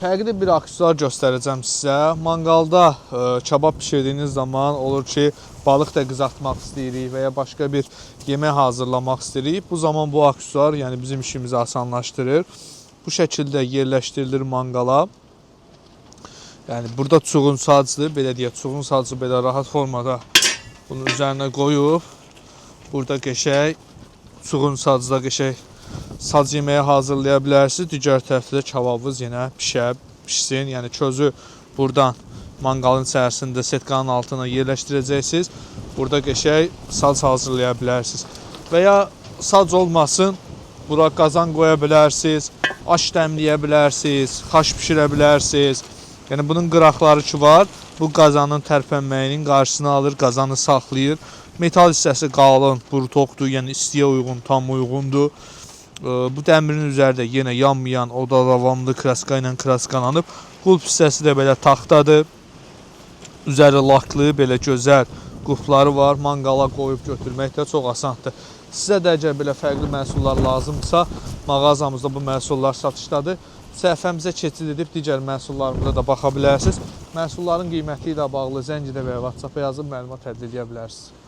Fərqli bir aksesuar göstərəcəm sizə. Manqalda kabab pişirdiyiniz zaman olur ki, balıq da qızartmaq istəyirik və ya başqa bir yemək hazırlamaq istəyirik. Bu zaman bu aksesuar yəni bizim işimizi asanlaşdırır. Bu şəkildə yerləşdirilir manqala. Yəni burada çuğun sacdır, belə deyək, çuğun sacı belə rahat formada bunun üzərinə qoyub burada qəşəng çuğun sacda qəşəng sac yeməyi hazırlaya bilərsiniz. Digər tərəfdə kababınız yenə pişsin. Yəni közü buradan manqalın içərisində setkanın altına yerləşdirəcəksiniz. Burada qəşəng sac hazırlaya bilərsiniz. Və ya sac olmasın, bura qazan qoya bilərsiniz, aş dəmləyə bilərsiniz, xaş bişirə bilərsiniz. Yəni bunun qıraqları ki var, bu qazanın tərpənməyinin qarşısını alır, qazanı saxlayır. Metal hissəsi qalın, burtoqdur, yəni istiyə uyğun, tam uyğundur. Bu dəmirin üzərində yenə yanmayan oda davamlı kraska ilə kraskananıb. Qulp hissəsi də belə taxtadır. Üzəri laklı, belə gözəl qulpları var. Manqala qoyub götürmək də çox asandır. Sizə də əgər belə fərqli məhsullar lazımsa, mağazamızda bu məhsullar satışdadır. Səhifəmizə keçid edib digər məhsullarımıza da baxa bilərsiniz. Məhsulların qiyməti ilə bağlı zəng edə və WhatsApp-a yazıb məlumat əldə edə bilərsiniz.